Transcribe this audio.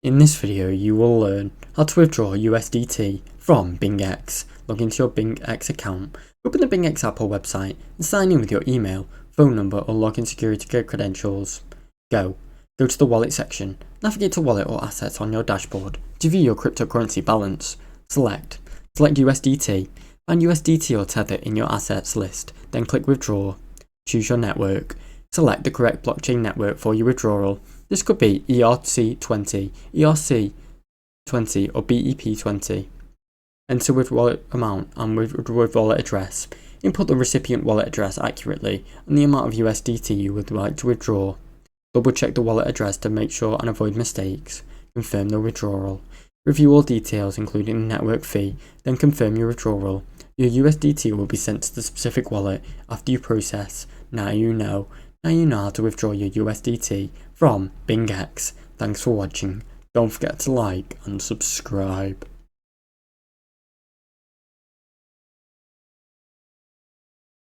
In this video, you will learn how to withdraw USDT from BingX. Log into your BingX account, open the BingX app or website, and sign in with your email, phone number, or login security credentials. Go to the wallet section, navigate to wallet or assets on your dashboard to view your cryptocurrency balance. Select USDT, find USDT or Tether in your assets list, then click withdraw. Choose your network. Select the correct blockchain network for your withdrawal. This could be ERC20, ERC20 or BEP20. Enter with wallet amount and with wallet address. Input the recipient wallet address accurately and the amount of USDT you would like to withdraw. Double check the wallet address to make sure and avoid mistakes. Confirm the withdrawal. Review all details including the network fee, then confirm your withdrawal. Your USDT will be sent to the specific wallet after you process. Now you know how to withdraw your USDT from BingX. Thanks for watching. Don't forget to like and subscribe.